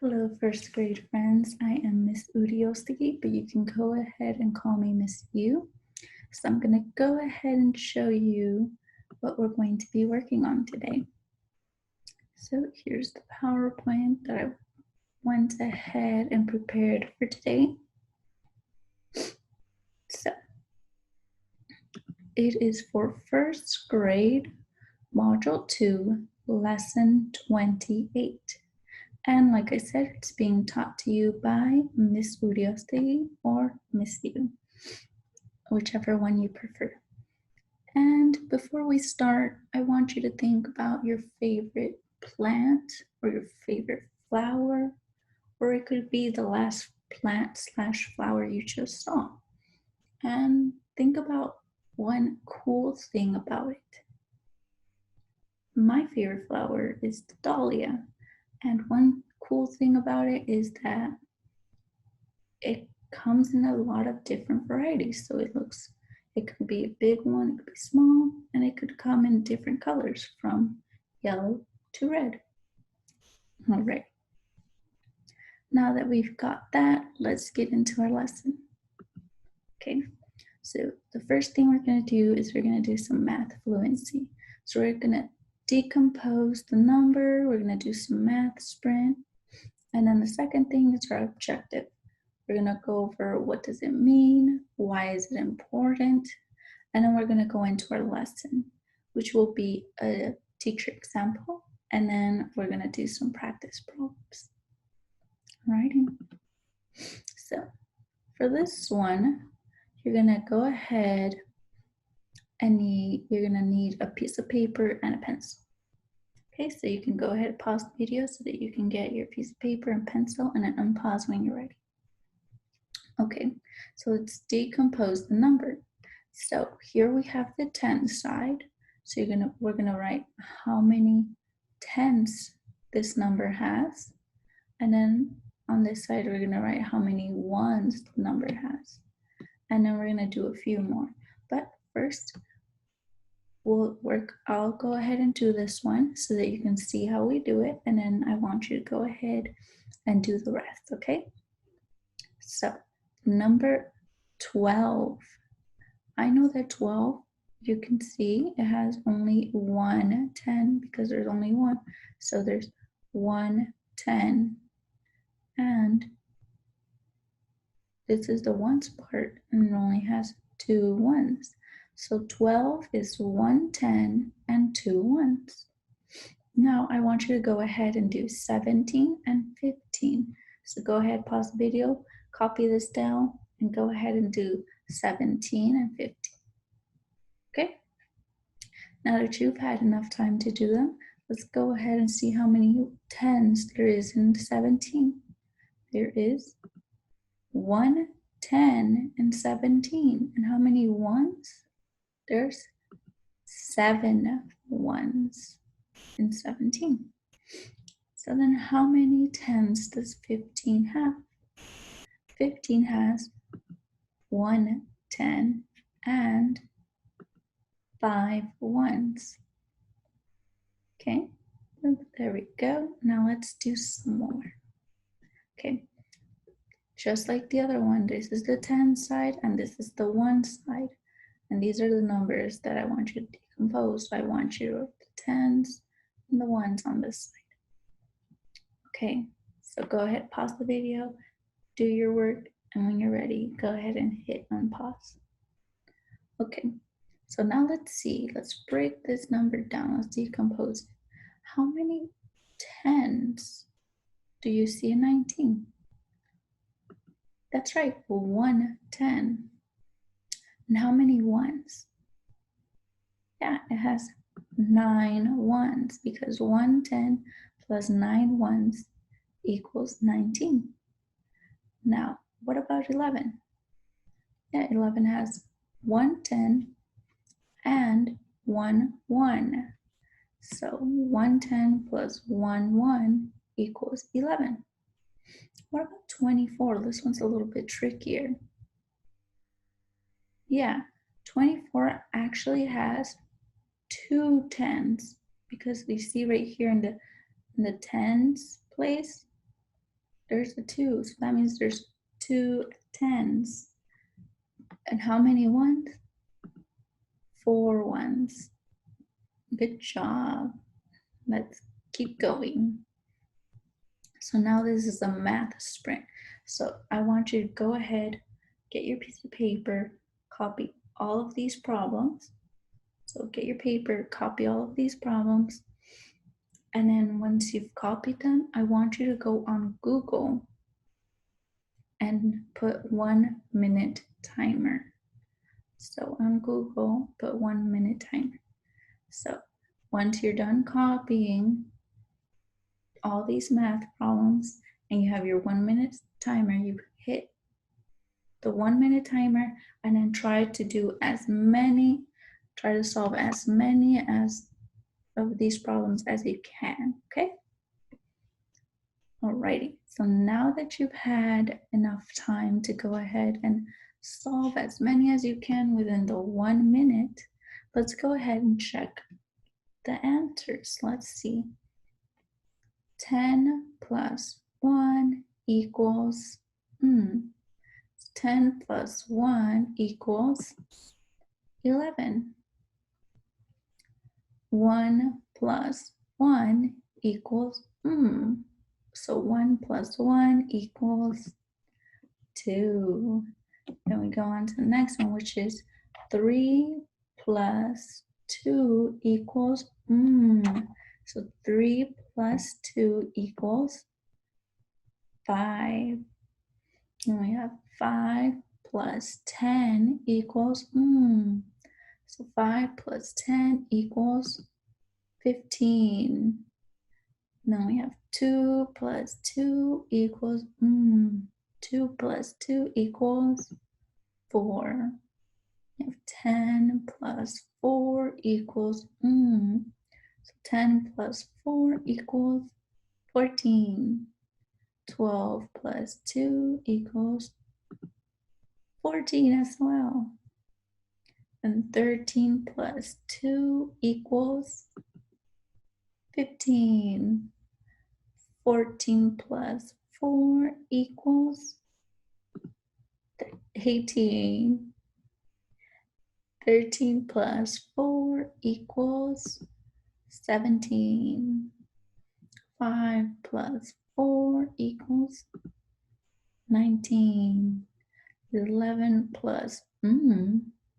Hello, first grade friends. I am Miss Udiostigi, but you can go ahead and call me Miss U. So I'm going to go ahead and show you what we're going to be working on today. So here's the PowerPoint that I went ahead and prepared for today. So it is for first grade, Module 2, Lesson 28. And like I said, it's being taught to you by Miss Udiostigi or Miss U, whichever one you prefer. And before we start, I want you to think about your favorite plant or your favorite flower, or it could be the last plant/flower you just saw. And think about one cool thing about it. My favorite flower is the dahlia. And one cool thing about it is that it comes in a lot of different varieties. So it could be a big one, it could be small, and it could come in different colors from yellow to red. All right. Now that we've got that, let's get into our lesson. Okay, so the first thing we're going to do is we're going to do some math fluency. So we're going to decompose the number, we're going to do some math sprint, and then the second thing is our objective. We're going to go over what does it mean, why is it important, and then we're going to go into our lesson, which will be a teacher example, and then we're going to do some practice problems. Alrighty. So for this one, you're going to go ahead and you're going to need a piece of paper and a pencil. Okay, so you can go ahead and pause the video so that you can get your piece of paper and pencil, and then unpause when you're ready. Okay, so let's decompose the number. So here we have the tens side. So we're gonna write how many tens this number has, and then on this side we're gonna write how many ones the number has, and then we're gonna do a few more. But first, I'll go ahead and do this one so that you can see how we do it, and then I want you to go ahead and do the rest. Okay? So number 12. I know that 12, you can see it has only one 10 because there's only one. So there's 1 10, and this is the ones part, and it only has 2 ones. So 12 is 1 10 and 2 ones. Now I want you to go ahead and do 17 and 15. So go ahead, pause the video, copy this down, and go ahead and do 17 and 15. Okay? Now that you've had enough time to do them, let's go ahead and see how many tens there is in 17. There is 1 10 in 17. And how many ones? There's 7 ones in 17. So then how many tens does 15 have? 15 has 1 10 and 5 ones. Okay, there we go. Now let's do some more. Okay, just like the other one, this is the 10 side and this is the 1 side. And these are the numbers that I want you to decompose. So I want you to write the 10s and the 1s on this side. Okay, so go ahead, pause the video, do your work, and when you're ready, go ahead and hit unpause. Okay, so now let's see. Let's break this number down. Let's decompose it. How many 10s do you see in 19? That's right, 1 10. And how many ones? Yeah, it has 9 ones because 1 10 plus 9 ones equals 19. Now, what about 11? Yeah, 11 has 1 10 and 1 1. So 1 10 plus 1 1 equals 11. What about 24? This one's a little bit trickier. Yeah, 24 actually has 2 10s because we see right here in the tens place, There's a 2, so that means there's 2 10s. And how many ones? 4 ones. Good job. Let's keep going. So now this is a math sprint. So I want you to go ahead, get your piece of paper, copy all of these problems. So get your paper, copy all of these problems. And then once you've copied them, I want you to go on Google and put 1 minute timer. So on Google, put 1 minute timer. So once you're done copying all these math problems and you have your 1 minute timer, you hit the 1 minute timer and then try to solve as many of these problems as you can, okay? Alrighty, so now that you've had enough time to go ahead and solve as many as you can within the 1 minute, let's go ahead and check the answers. Let's see. 10 plus 1 equals, 10 plus 1 equals 11. 1 plus 1 equals, so 1 plus 1 equals 2. Then we go on to the next one, which is 3 plus 2 equals, so 3 plus 2 equals 5. Then we have 5 plus 10 equals, so 5 plus 10 equals 15. Then we have 2 plus 2 equals, 2 plus 2 equals 4. We have 10 plus 4 equals, so 10 plus 4 equals 14. 12 plus 2 equals 14 as well. And 13 plus 2 equals 15. 14 plus 4 equals 18. 13 plus 4 equals 17. 5 plus 4 equals 19. 11 plus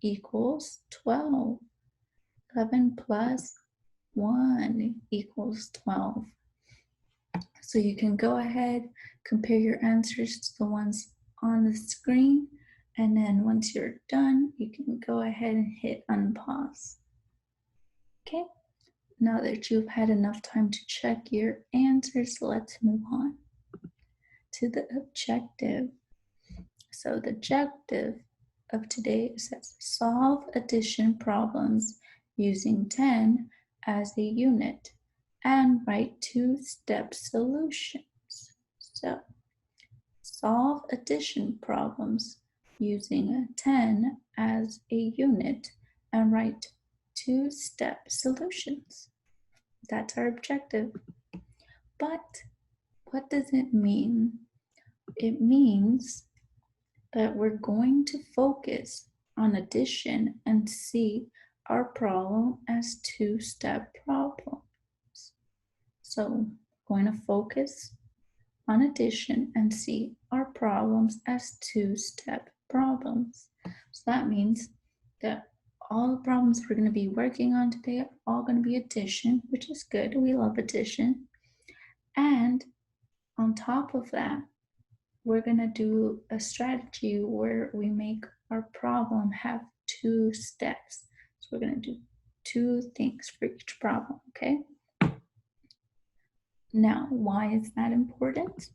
equals 12. 11 plus 1 equals 12. So you can go ahead, compare your answers to the ones on the screen, and then once you're done, you can go ahead and hit unpause. Okay, now that you've had enough time to check your answers, let's move on to the objective. So the objective of today is to solve addition problems using 10 as a unit and write 2-step solutions. So solve addition problems using a 10 as a unit and write 2-step solutions. That's our objective. But what does it mean? It means that we're going to focus on addition and see our problem as 2-step problems. So we're going to focus on addition and see our problems as 2-step problems. So that means that all the problems we're going to be working on today are all going to be addition, which is good. We love addition. And on top of that, we're going to do a strategy where we make our problem have 2 steps. So we're going to do 2 things for each problem, okay? Now, why is that important?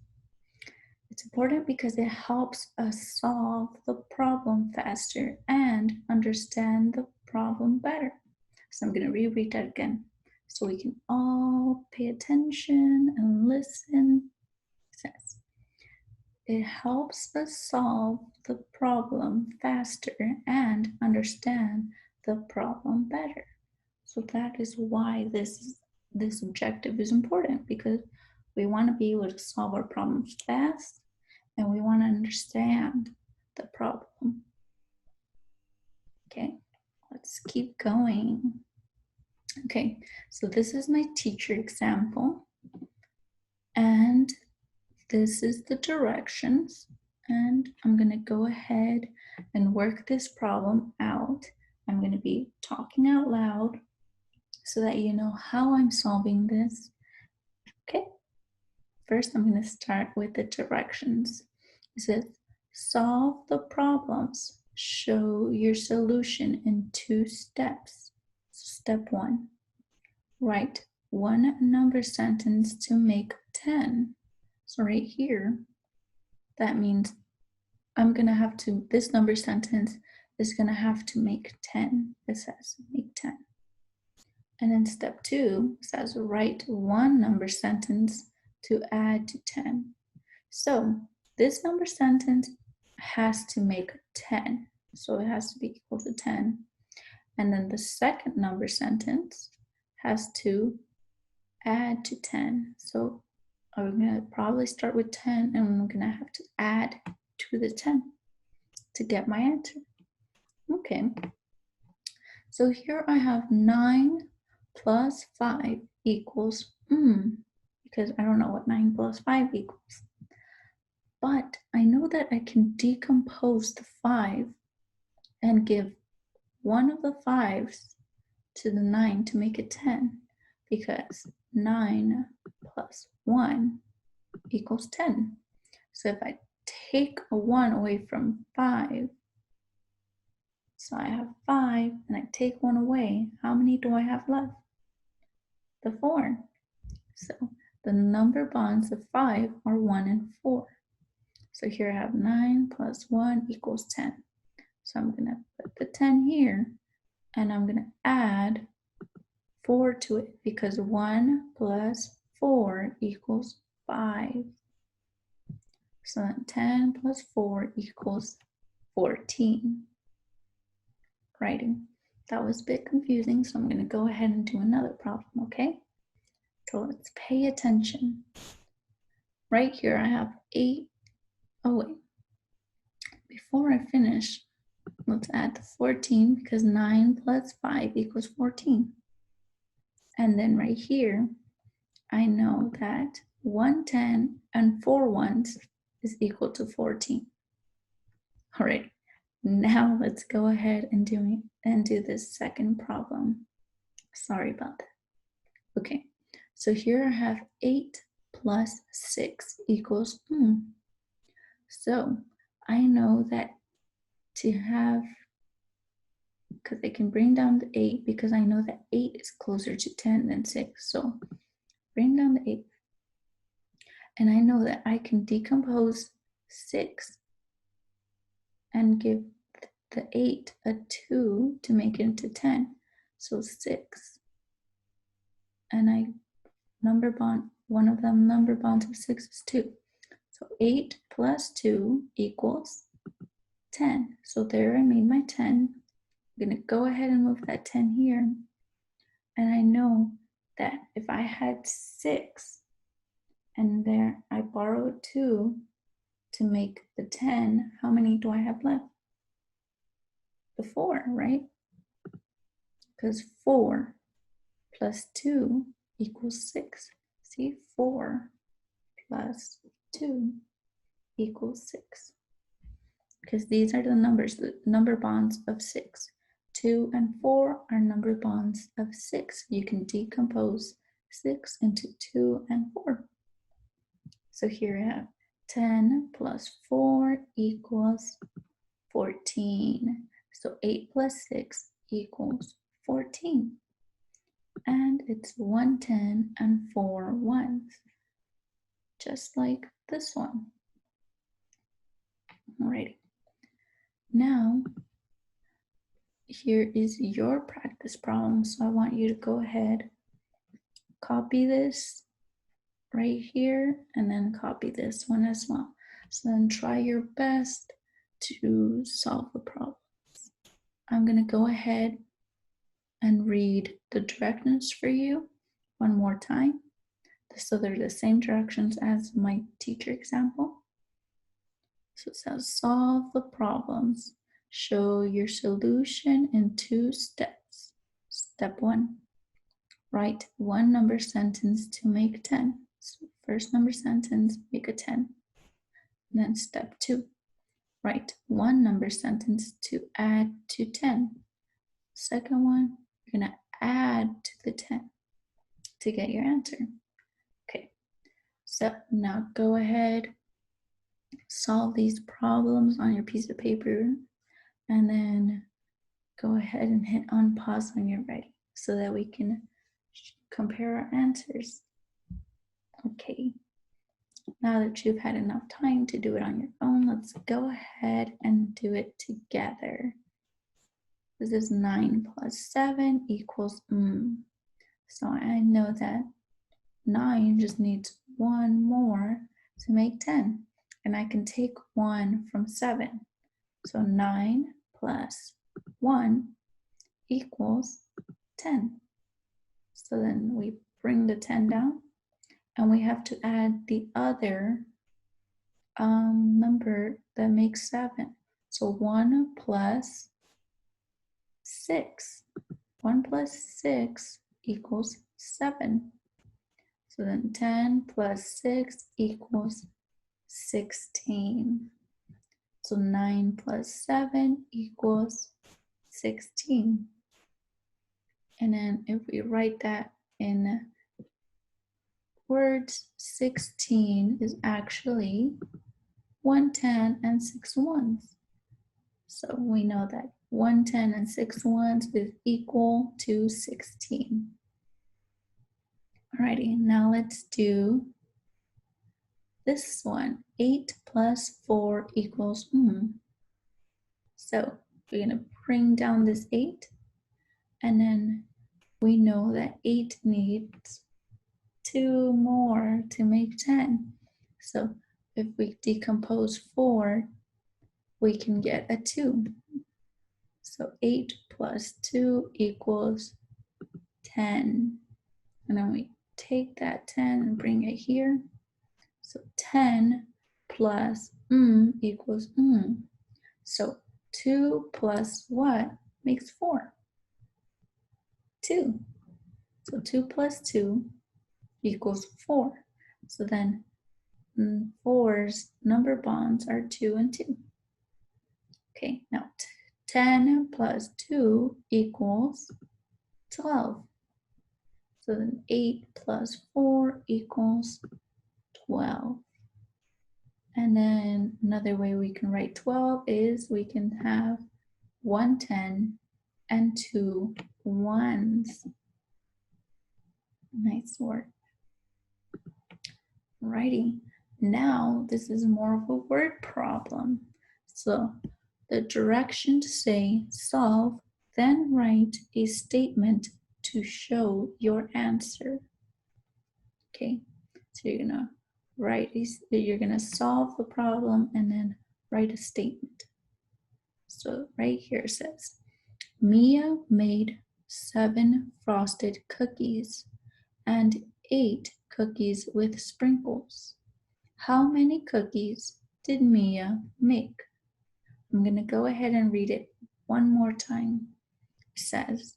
It's important because it helps us solve the problem faster and understand the problem better. So I'm going to reread that again so we can all pay attention and listen. It says, it helps us solve the problem faster and understand the problem better. So that is why this objective is important, because We want to be able to solve our problems fast, and we want to understand the problem. Okay, let's keep going. Okay, so this is my teacher example, and this is the directions, and I'm going to go ahead and work this problem out. I'm going to be talking out loud so that you know how I'm solving this. Okay, first I'm going to start with the directions. It says, solve the problems. Show your solution in 2 steps. Step 1, write one number sentence to make 10. So right here, that means I'm gonna have to, this number sentence is gonna have to make 10. It says make 10. And then step 2 says write one number sentence to add to 10. So this number sentence has to make 10. So it has to be equal to 10. And then the second number sentence has to add to 10. So I'm gonna probably start with 10 and I'm gonna have to add to the 10 to get my answer. Okay, so here I have 9 plus 5 equals, because I don't know what 9 plus 5 equals. But I know that I can decompose the 5 and give one of the 5s to the 9 to make it 10, because 9 plus 1 equals 10. So if I take a 1 away from 5, so I have 5 and I take 1 away, how many do I have left? The 4. So the number bonds of 5 are 1 and 4. So here I have 9 plus 1 equals 10. So I'm gonna put the 10 here and I'm gonna add 4 to it because 1 plus 4 equals 5. So then 10 plus 4 equals 14. Writing. That was a bit confusing, so I'm going to go ahead and do another problem, okay? So let's pay attention. Right here I have 8. Oh wait. Before I finish, let's add the 14 because 9 plus 5 equals 14. And then right here, I know that 1 10 and 4 ones is equal to 14. All right, now let's go ahead and do this second problem. Sorry about that. Okay, so here I have 8 plus 6 equals, So I know that to have, because I can bring down the 8 because I know that 8 is closer to 10 than 6. So bring down the 8. And I know that I can decompose 6 and give the 8 a 2 to make it into 10. So 6. And I number bond, one of them number bonds of 6 is 2. So 8 plus 2 equals 10. So there I made my 10. I'm going to go ahead and move that 10 here. And I know that if I had 6 and there I borrowed 2 to make the 10, how many do I have left? The 4, right? Because 4 plus 2 equals 6. See, 4 plus 2 equals 6. Because these are the numbers, the number bonds of 6. 2 and 4 are number bonds of 6. You can decompose 6 into 2 and 4. So here I have 10 plus 4 equals 14. So 8 plus 6 equals 14. And it's 1 10 and 4 ones, just like this one. Alrighty. Now, here is your practice problem. So I want you to go ahead, copy this right here, and then copy this one as well. So then try your best to solve the problems. I'm going to go ahead and read the directions for you one more time. So they're the same directions as my teacher example. So it says solve the problems. Show your solution in 2 steps. Step 1, write one number sentence to make 10. So first number sentence, make a 10. And then step 2, write one number sentence to add to 10. Second one, you're gonna add to the 10 to get your answer. Okay, so now go ahead, solve these problems on your piece of paper, and then go ahead and hit unpause when you're ready so that we can compare our answers. Okay, now that you've had enough time to do it on your own, let's go ahead and do it together. This is 9 plus 7 equals So I know that 9 just needs one more to make 10. And I can take 1 from 7. So 9 plus 1 equals 10. So then we bring the 10 down, and we have to add the other number that makes 7. So 1 plus 6. 1 plus 6 equals 7. So then 10 plus 6 equals 16. So 9 plus 7 equals 16. And then if we write that in words, 16 is actually 1 10 and 6 ones. So we know that 1 10 and 6 ones is equal to 16. Alrighty, now let's do this one. 8 plus 4 equals So we're gonna bring down this 8, and then we know that 8 needs 2 more to make 10. So if we decompose 4, we can get a 2. So 8 plus 2 equals 10. And then we take that 10 and bring it here. So 10 plus equals So 2 plus what makes 4? 2. So 2 plus 2 equals 4. So then 4's number bonds are 2 and 2. Okay, now 10 plus 2 equals 12. So then 8 plus 4 equals 12. And then another way we can write 12 is we can have 1 10 and 2 1s. Nice work. Alrighty, now this is more of a word problem. So the directions say solve, then write a statement to show your answer. Okay, so you're gonna you're gonna solve the problem and then write a statement. So right here it says, Mia made 7 frosted cookies and 8 cookies with sprinkles. How many cookies did Mia make? I'm gonna go ahead and read it one more time. It says,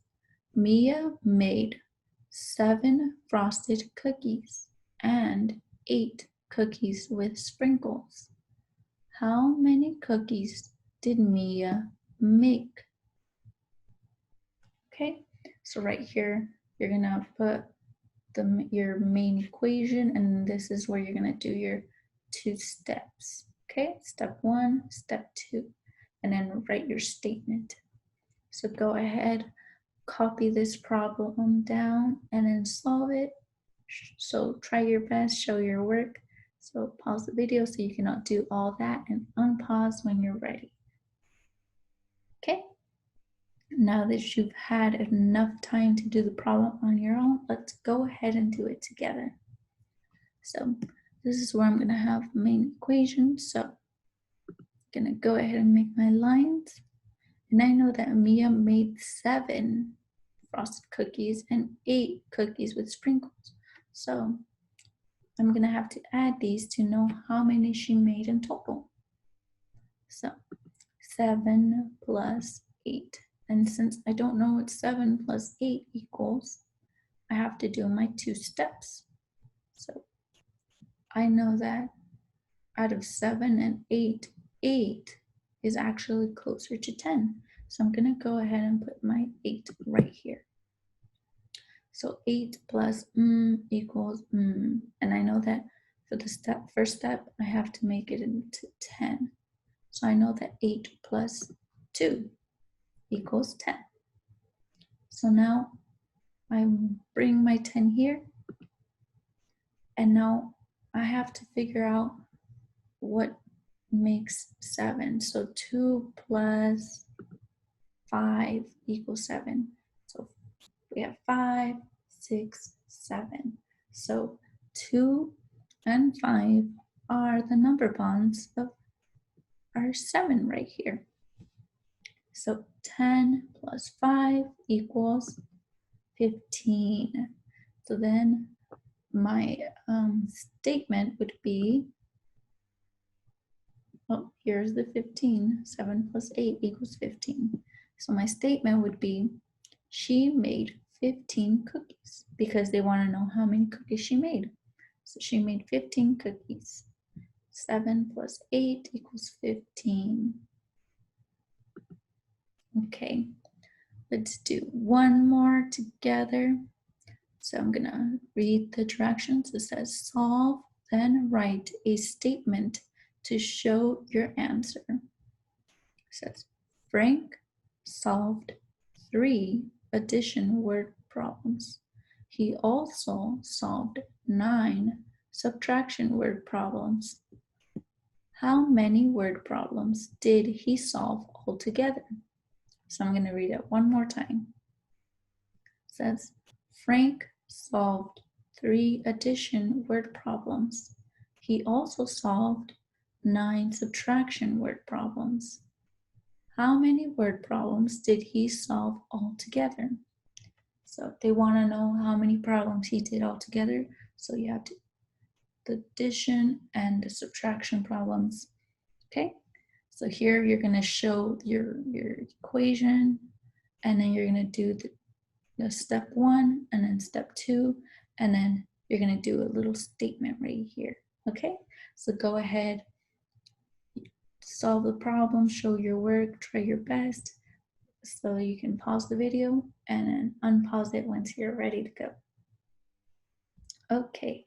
Mia made 7 frosted cookies and 8 cookies with sprinkles. How many cookies did Mia make? Okay, so right here, you're gonna put your main equation, and this is where you're gonna do your 2 steps. Okay, step 1, step 2, and then write your statement. So go ahead, copy this problem down and then solve it. So try your best, show your work. So pause the video so you cannot do all that, and unpause when you're ready. Okay, now that you've had enough time to do the problem on your own, let's go ahead and do it together. So this is where I'm gonna have the main equation. So I'm gonna go ahead and make my lines. And I know that Mia made 7 frosted cookies and 8 cookies with sprinkles. So I'm going to have to add these to know how many she made in total. So 7 plus 8. And since I don't know what 7 plus 8 equals, I have to do my 2 steps. So I know that out of 7 and 8, 8 is actually closer to 10. So I'm going to go ahead and put my 8 right here. So 8 plus equals and I know that for the first step, I have to make it into 10. So I know that 8 plus 2 equals 10. So now I bring my 10 here, and now I have to figure out what makes 7. So 2 plus 5 equals 7. So we have 5, 6, 7. So 2 and 5 are the number bonds of our 7 right here. So 10 plus 5 equals 15. So then my statement would be, oh, here's the 15. 7 plus 8 equals 15. So my statement would be, she made 15 cookies, because they want to know how many cookies she made. So she made 15 cookies. 7 plus 8 equals 15. Okay, let's do one more together. So I'm gonna read the directions. It says solve, then write a statement to show your answer. It says Frank solved 3 addition word problems. He also solved 9 subtraction word problems. How many word problems did he solve altogether? So I'm going to read it one more time. It says, Frank solved 3 addition word problems. He also solved 9 subtraction word problems. How many word problems did he solve altogether? So they want to know how many problems he did altogether. So you have to the addition and the subtraction problems. Okay, so here you're going to show your equation, and then you're going to do the step 1 and then step 2, and then you're going to do a little statement right here. Okay, so go ahead, solve the problem, show your work, try your best. So you can pause the video and then unpause it once you're ready to go. Okay,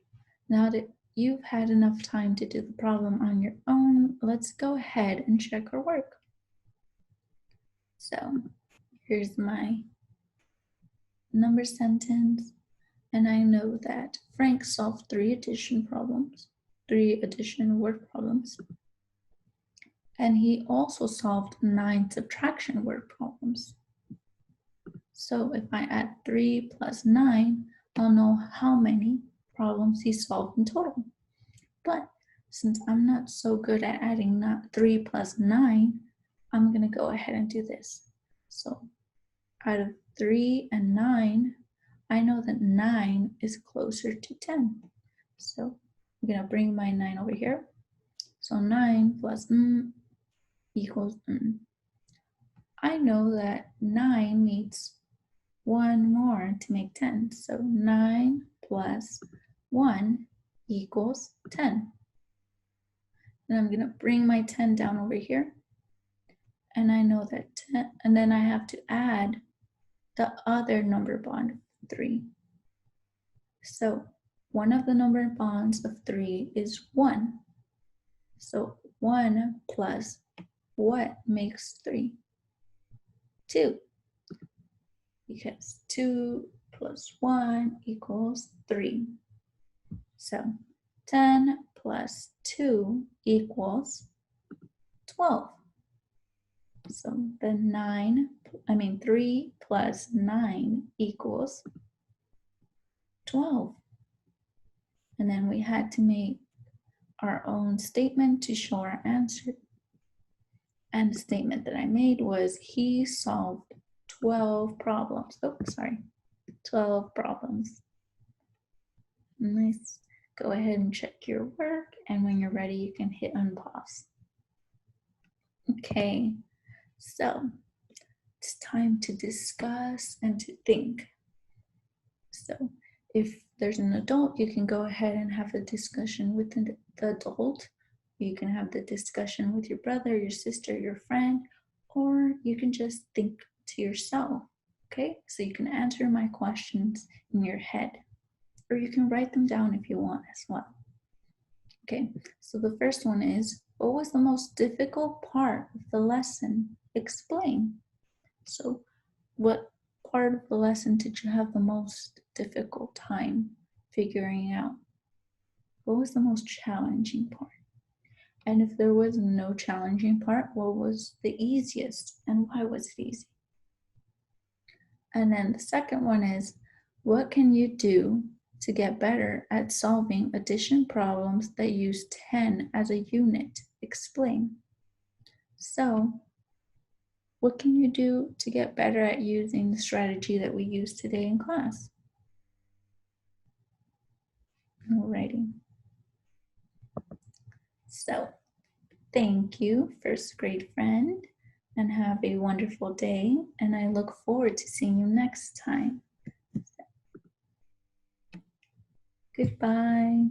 now that you've had enough time to do the problem on your own, let's go ahead and check our work. So here's my number sentence, and I know that Frank solved 3 addition word problems, and he also solved 9 subtraction word problems. So if I add 3 plus 9, I'll know how many problems he solved in total. But since I'm not so good at adding 3 plus 9, I'm going to go ahead and do this. So out of 3 and 9, I know that 9 is closer to 10. So I'm going to bring my 9 over here. So 9 plus equals I know that 9 needs 1 more to make 10. So 9 plus 1 equals 10. Then I'm going to bring my 10 down over here. And I know that 10, and then I have to add the other number bond, 3. So one of the number bonds of 3 is 1. So 1 plus what makes 3? 2. Because 2 plus 1 equals 3. So 10 plus 2 equals 12. So the 3 plus 9 equals 12. And then we had to make our own statement to show our answer. And the statement that I made was he solved 12 problems. 12 problems. Nice. go ahead and check your work, and when you're ready, you can hit unpause. Okay, so it's time to discuss and to think. So if there's an adult, you can go ahead and have a discussion with the adult. You can have the discussion with your brother, your sister, your friend, or you can just think to yourself. Okay, so you can answer my questions in your head, or you can write them down if you want as well. Okay, so the first one is, what was the most difficult part of the lesson? Explain. So what part of the lesson did you have the most difficult time figuring out? What was the most challenging part? And if there was no challenging part, what was the easiest and why was it easy? And then the second one is, what can you do to get better at solving addition problems that use 10 as a unit? Explain. So, what can you do to get better at using the strategy that we use today in class? Alrighty. So, thank you, first grade friend, and have a wonderful day. And I look forward to seeing you next time. Goodbye.